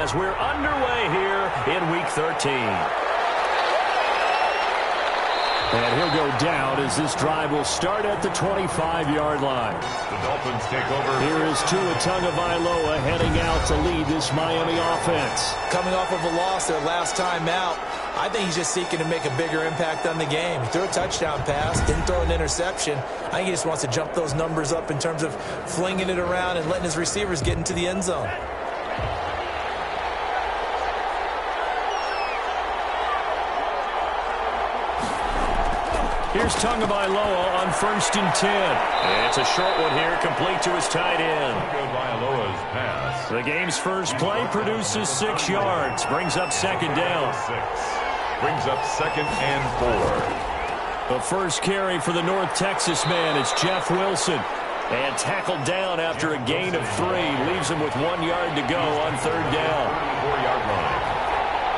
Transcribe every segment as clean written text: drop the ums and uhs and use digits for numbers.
as we're underway here in Week 13. And he'll go down as this drive will start at the 25-yard line. The Dolphins take over. Here is Tua Tagovailoa heading out to lead this Miami offense. Coming off of a loss their last time out, I think he's just seeking to make a bigger impact on the game. He threw a touchdown pass, didn't throw an interception. I think he just wants to jump those numbers up in terms of flinging it around and letting his receivers get into the end zone. Here's Tagovailoa on 1st and 10. It's a short one here, complete to his tight end. Tagovailoa's pass. The game's first play produces 6 yards, brings up 2nd down. 6. Brings up 2nd and 4. The first carry for the North Texas man is Jeff Wilson. And tackled down after a gain of 3. Leaves him with 1 yard to go on 3rd down. 34-yard line.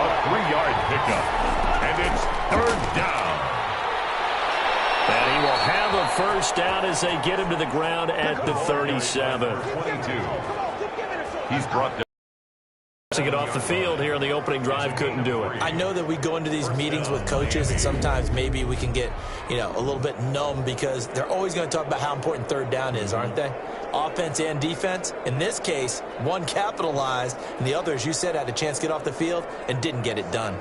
A 3-yard pickup. And it's 3rd down. And he will have a first down as they get him to the ground at the 37. 22. He's brought down. To get off the field here in the opening drive, couldn't do it. I know that we go into these meetings with coaches and sometimes maybe we can get, a little bit numb because they're always going to talk about how important 3rd down is, aren't they? Offense and defense. In this case, one capitalized and the other, as you said, had a chance to get off the field and didn't get it done.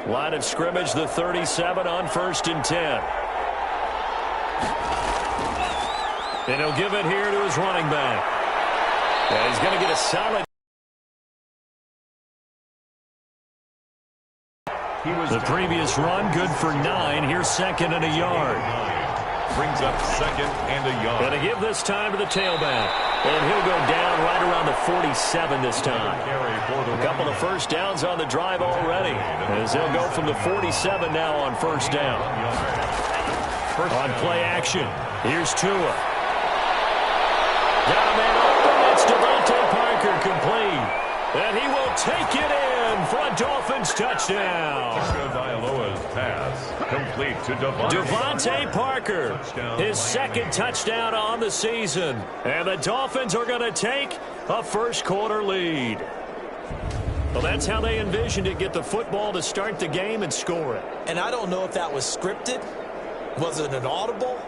Line of scrimmage, the 37 on 1st and 10. And he'll give it here to his running back. And he's going to get a solid. The previous run, good for 9. Here's 2nd and a yard. Brings up 2nd and a yard. Going to give this time to the tailback. And he'll go down right around the 47 this time. A couple of first downs on the drive already. As they'll go from the 47 now on 1st down. On play action, here's Tua. Got a man open. It's Devontae Parker complete. And he will take it in for a Dolphins touchdown. Tagovailoa's pass complete to Devontae Parker, his 2nd touchdown on the season. And the Dolphins are going to take a first-quarter lead. Well, that's how they envisioned it, get the football to start the game and score it. And I don't know if that was scripted. Was it an audible?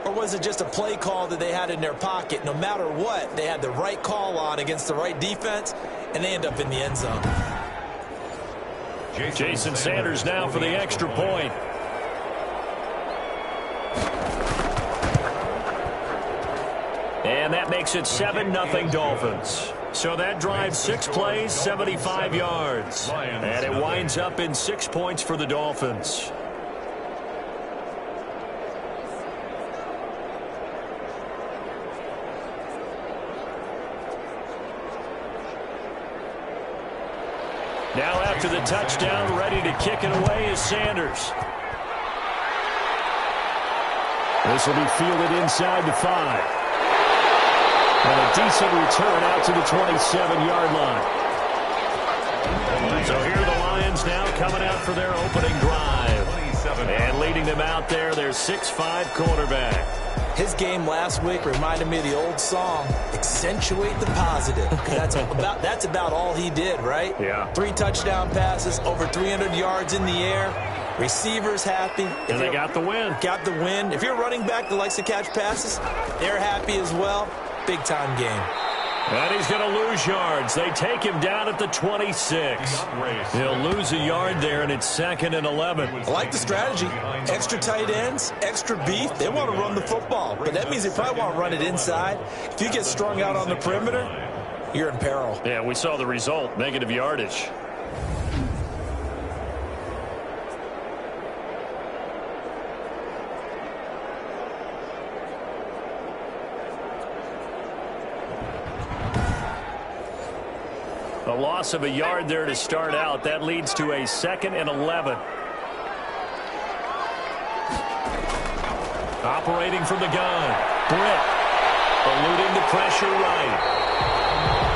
Or was it just a play call that they had in their pocket? No matter what, they had the right call on against the right defense, and they end up in the end zone. Jason Sanders now for the extra point. And that makes it 7-0 Dolphins. So that drives 6 plays, 75 yards. And it winds up in 6 points for the Dolphins. Now after the touchdown, ready to kick it away is Sanders. This will be fielded inside the 5. And a decent return out to the 27-yard line. So here are the Lions now coming out for their opening drive. And leading them out there, their 6'5" quarterback. His game last week reminded me of the old song, Accentuate the Positive. That's about all he did, right? Yeah. 3 touchdown passes, over 300 yards in the air. Receivers happy. And they got the win. Got the win. If you're a running back that likes to catch passes, they're happy as well. Big-time game. And he's going to lose yards. They take him down at the 26. He'll lose a yard there, and it's 2nd and 11. I like the strategy. Extra tight ends, extra beef. They want to run the football, but that means they probably want to run it inside. If you get strung out on the perimeter, you're in peril. Yeah, we saw the result, negative yardage. A loss of a yard there to start out. That leads to a 2nd and 11. Operating from the gun. Britt eluding the pressure right.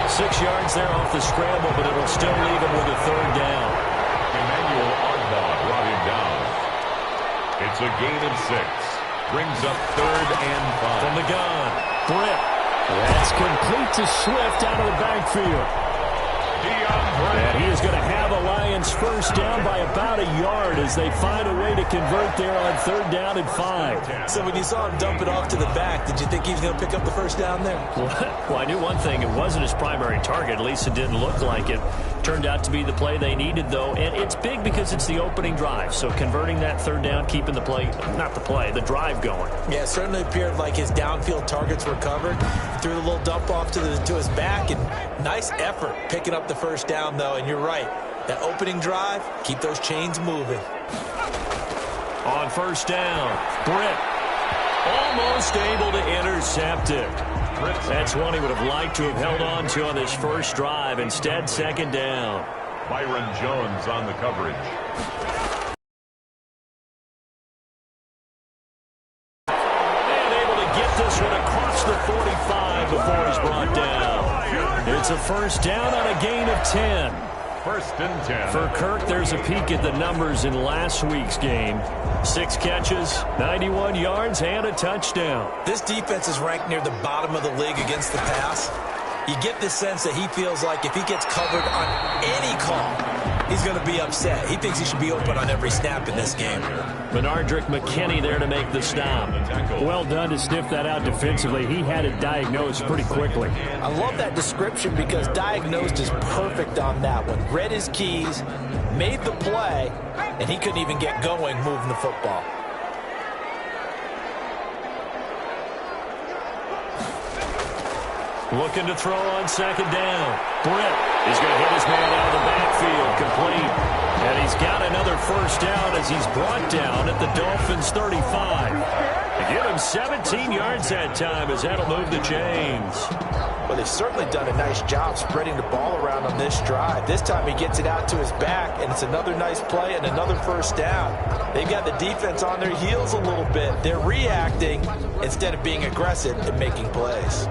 6 yards there off the scramble, but it'll still leave him with a 3rd down. Emmanuel Ogbah brought him down. It's a gain of 6. Brings up 3rd and 5. From the gun. Britt. That's complete to Swift out of the backfield. And he is going to have a Lions first down by about a yard as they find a way to convert there on 3rd down and 5. So when you saw him dump it off to the back, did you think he was going to pick up the first down there? Well, I knew one thing. It wasn't his primary target. At least it didn't look like it. Turned out to be the play they needed, though. And it's big because it's the opening drive. So converting that 3rd down, keeping the play, not the play, the drive going. Yeah, it certainly appeared like his downfield targets were covered. Threw the little dump off to his back, and nice effort picking up the first down, though. And you're right. That opening drive, keep those chains moving. On 1st down, Britt almost able to intercept it. That's one he would have liked to have held on to on this first drive. Instead, 2nd down. Byron Jones on the coverage. And able to get this one across the 45 before he's brought down. It's a first down on a gain of 10. 1st and 10. For Kirk, there's a peek at the numbers in last week's game. 6 catches, 91 yards, and a touchdown. This defense is ranked near the bottom of the league against the pass. You get the sense that he feels like if he gets covered on any call, he's going to be upset. He thinks he should be open on every snap in this game. Benardrick McKinney there to make the stop. Well done to sniff that out defensively. He had it diagnosed pretty quickly. I love that description because diagnosed is perfect on that one. Read his keys, made the play, and he couldn't even get going moving the football. Looking to throw on 2nd down. Britt is going to hit his man out of the backfield. Complete. And he's got another first down as he's brought down at the Dolphins' 35. They give him 17 yards that time as that'll move the chains. Well, they've certainly done a nice job spreading the ball around on this drive. This time he gets it out to his back, and it's another nice play and another first down. They've got the defense on their heels a little bit. They're reacting instead of being aggressive and making plays.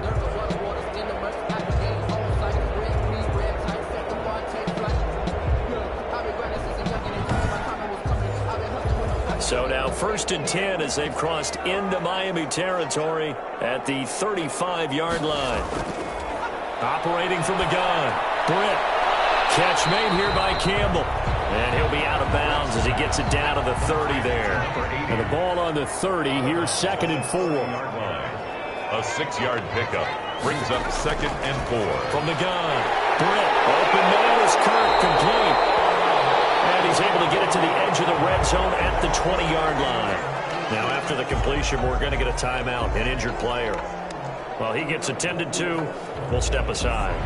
So now 1st and 10 as they've crossed into Miami territory at the 35-yard line. Operating from the gun, Britt. Catch made here by Campbell. And he'll be out of bounds as he gets it down to the 30 there. And the ball on the 30, here's 2nd and 4. A 6-yard pickup brings up 2nd and 4. From the gun, Britt. Open man is Kirk, complete. And he's able to get it to the edge of the red zone at the 20-yard line. Now, after the completion, we're going to get a timeout, an injured player. While he gets attended to, we'll step aside.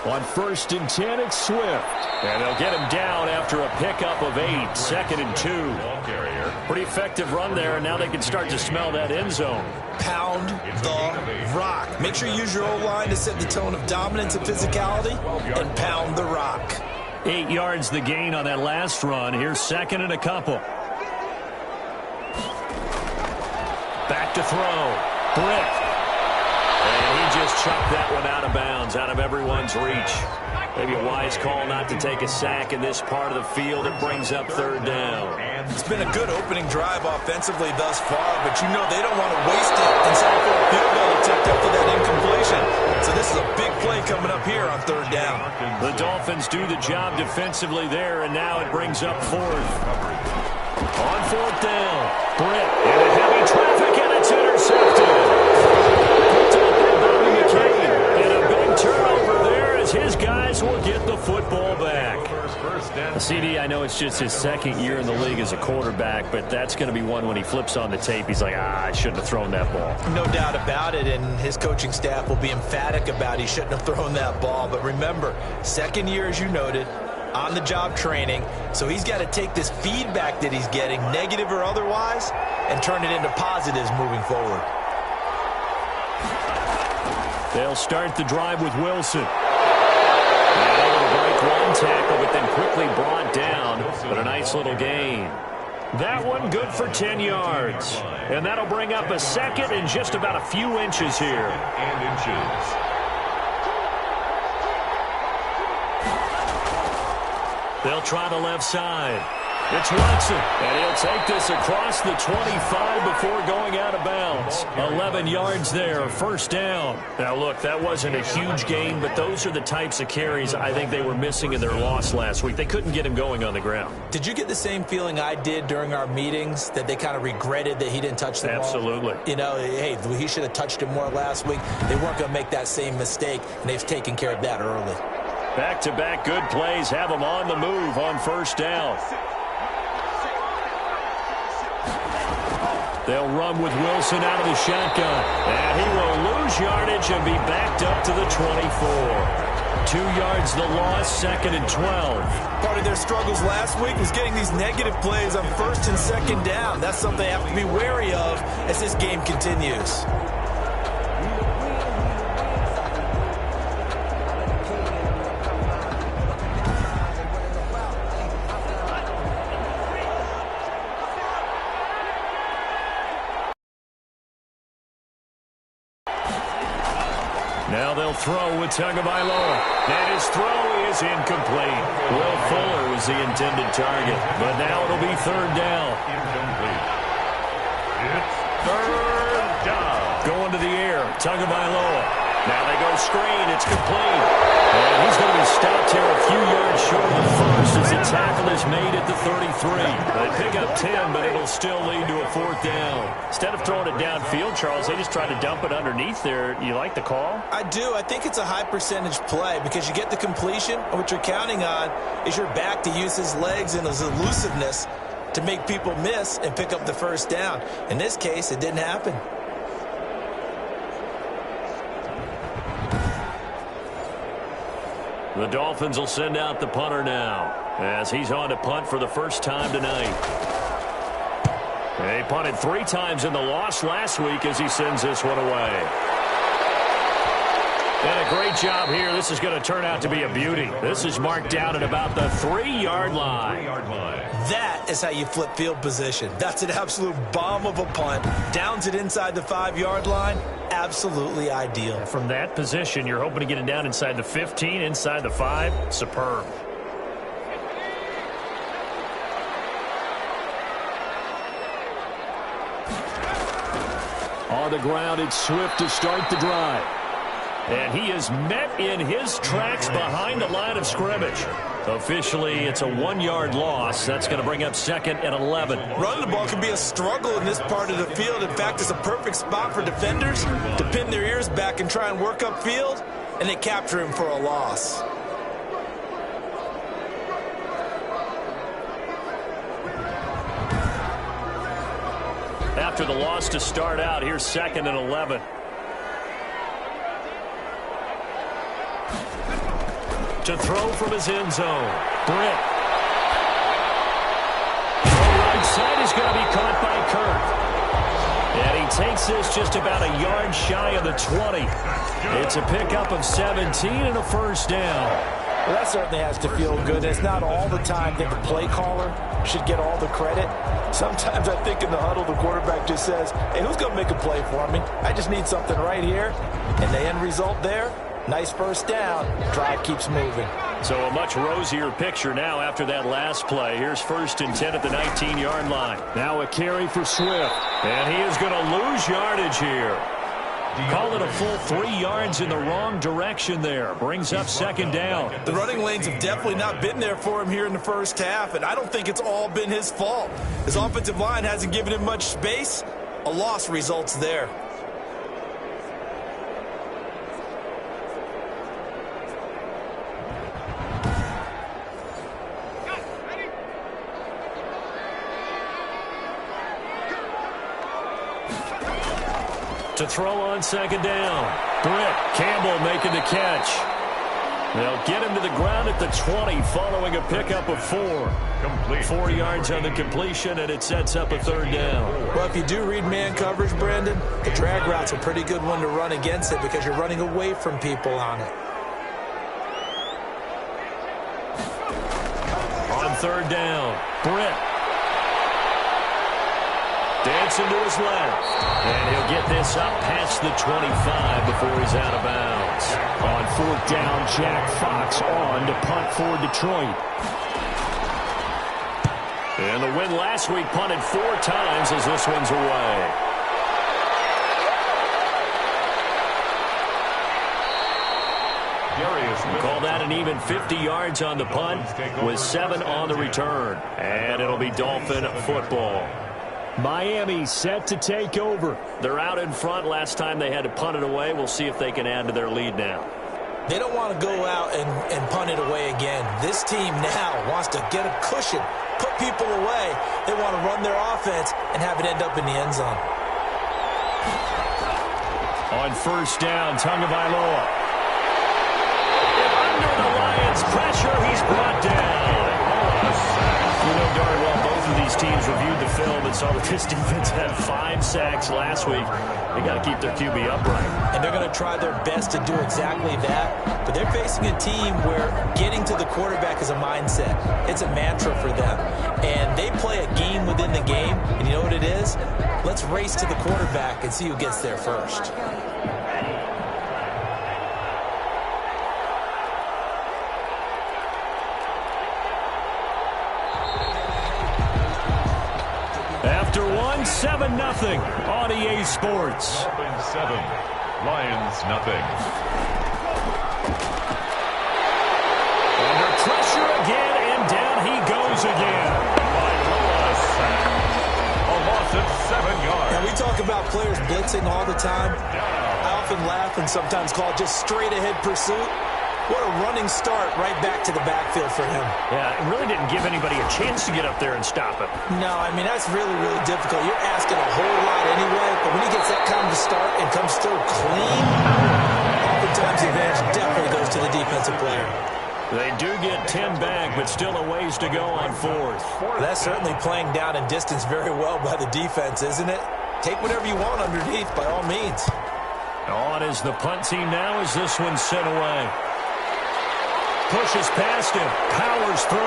On 1st and 10, it's Swift. And they'll get him down after a pickup of 8, 2nd and 2. Pretty effective run there, and now they can start to smell that end zone. Pound the rock. Make sure you use your O-line to set the tone of dominance and physicality, and pound the rock. 8 yards the gain on that last run. Here's 2nd and a couple. Back to throw. Britt. And he just chucked that one out of bounds, out of everyone's reach. Maybe a wise call not to take a sack in this part of the field. It brings up 3rd down. It's been a good opening drive offensively thus far, but you know they don't want to waste it and settle for a field goal attempt after that incompletion. So this is a big play coming up here on 3rd down. The Dolphins do the job defensively there, and now it brings up 4th. On 4th down, Britt into heavy traffic, and it's intercepted. Picked up by Bobby McCain, and a big turnover there as his guys will get the football back. CD, I know it's just his 2nd year in the league as a quarterback, but that's going to be one when he flips on the tape, he's like, I shouldn't have thrown that ball. No doubt about it, and his coaching staff will be emphatic about he shouldn't have thrown that ball. But remember, 2nd year, as you noted, on-the-job training, so he's got to take this feedback that he's getting, negative or otherwise, and turn it into positives moving forward. They'll start the drive with Wilson. And able to break one tackle, but then quickly brought down, but a nice little gain. That one good for 10 yards. And that'll bring up a second and just about a few inches here. They'll try the left side. It's Watson, and he'll take this across the 25 before going out of bounds. 11 yards there, first down. Now, look, that wasn't a huge gain, but those are the types of carries I think they were missing in their loss last week. They couldn't get him going on the ground. Did you get the same feeling I did during our meetings, that they kind of regretted that he didn't touch the ball? Absolutely. You know, hey, he should have touched it more last week. They weren't going to make that same mistake, and they've taken care of that early. Back-to-back good plays have them on the move on first down. They'll run with Wilson out of the shotgun. And he will lose yardage and be backed up to the 24. 2 yards the loss, second and 12. Part of their struggles last week was getting these negative plays on first and second down. That's something they have to be wary of as this game continues. Now they'll throw with Tagovailoa. And his throw is incomplete. Will Fuller was the intended target. But now it'll be third down. Incomplete. It's third down. Going to the air. Tagovailoa. Now they go screen. It's complete. And he's going to be stopped here a few yards short of the first as the tackle is made at the 33. They pick up 10, but it'll still lead to a fourth down. Instead of throwing it downfield, Charles, they just tried to dump it underneath there. You like the call? I do. I think it's a high percentage play because you get the completion, and what you're counting on is your back to use his legs and his elusiveness to make people miss and pick up the first down. In this case, it didn't happen. The Dolphins will send out the punter now as he's on to punt for the first time tonight. He punted 3 times in the loss last week as he sends this one away. And a great job here. This is going to turn out to be a beauty. This is marked out at about the 3-yard line. That is how you flip field position. That's an absolute bomb of a punt. Downs it inside the 5-yard line. Absolutely ideal. From that position, you're hoping to get it down inside the 15, inside the 5. Superb. On the ground, it's Swift to start the drive. And he is met in his tracks behind the line of scrimmage. Officially, it's a 1-yard loss. That's going to bring up second and 11. Running the ball can be a struggle in this part of the field. In fact, it's a perfect spot for defenders to pin their ears back and try and work upfield, and they capture him for a loss. After the loss to start out, here's second and 11. To throw from his end zone. Britt. The right side is going to be caught by Kirk. And he takes this just about a yard shy of the 20. It's a pickup of 17 and a first down. Well, that certainly has to feel good. It's not all the time that the play caller should get all the credit. Sometimes I think in the huddle, the quarterback just says, hey, who's going to make a play for me? I just need something right here. And the end result there, nice first down. Drive keeps moving. So a much rosier picture now after that last play. Here's first and 10 at the 19-yard line. Now a carry for Swift. And he is going to lose yardage here. Call it a full 3 yards in the wrong direction there. Brings up second down. The running lanes have definitely not been there for him here in the first half, and I don't think it's all been his fault. His offensive line hasn't given him much space. A loss results there. To throw on second down. Britt Campbell making the catch. They'll get him to the ground at the 20 following a pickup of 4. Complete. 4 yards on the completion, and it sets up a third down. Well, if you do read man coverage, Brandon, the drag route's a pretty good one to run against it because you're running away from people on it. On third down, Britt. Dancing to his left. And he'll get this up past the 25 before he's out of bounds. On 4th down, Jack Fox on to punt for Detroit. And the win last week punted 4 times as this one's away. We'll call that an even 50 yards on the punt with 7 on the return. And it'll be Dolphin football. Miami set to take over. They're out in front. Last time they had to punt it away. We'll see if they can add to their lead now. They don't want to go out and punt it away again. This team now wants to get a cushion, put people away. They want to run their offense and have it end up in the end zone. On 1st down, Tagovailoa. Under the Lions' pressure, he's brought down. You know darn well both of these teams reviewed the film and saw that this defense had 5 sacks last week. They got to keep their QB upright. And they're going to try their best to do exactly that. But they're facing a team where getting to the quarterback is a mindset. It's a mantra for them. And they play a game within the game. And you know what it is? Let's race to the quarterback and see who gets there first. After 7-0 on EA Sports. Dolphins 7, Lions nothing. Under pressure again, and down he goes again. A loss of 7 yards. Now, we talk about players blitzing all the time. I often laugh and sometimes call it just straight-ahead pursuit. What a running start right back to the backfield for him. Yeah, it really didn't give anybody a chance to get up there and stop him. No, I mean, that's really, really difficult. You're asking a whole lot anyway, but when he gets that kind of start and comes through clean, oftentimes the advantage definitely goes to the defensive player. They do get 10 back, but still a ways to go on 4th. That's certainly playing down in distance very well by the defense, isn't it? Take whatever you want underneath, by all means. On is the punt team now as this one's sent away. Pushes past him, powers through.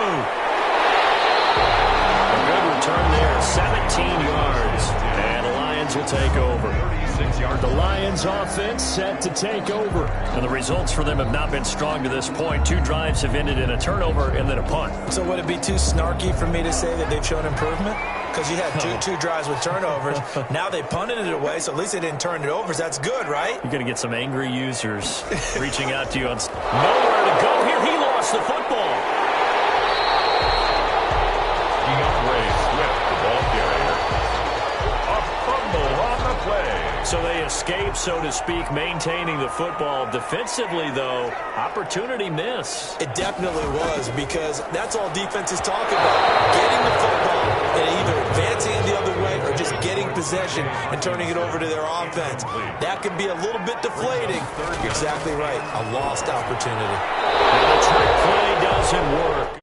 A good return there, 17 yards. And the Lions will take over. 36 yards. The Lions offense set to take over. And the results for them have not been strong to this point. 2 drives have ended in a turnover and then a punt. So would it be too snarky for me to say that they've shown improvement? Because you had two drives with turnovers. Now they punted it away, so at least they didn't turn it over. So that's good, right? You're going to get some angry users reaching out to you on nowhere to go here. He lost the football. DeAndre Swift, the ball carrier. A fumble on the play. So they escape, so to speak, maintaining the football. Defensively, though, opportunity miss. It definitely was, because that's all defenses talk about. Getting the football and either advancing it the other way or just getting possession and turning it over to their offense. That can be a little bit deflating. You're exactly right. A lost opportunity. And the trick play doesn't work.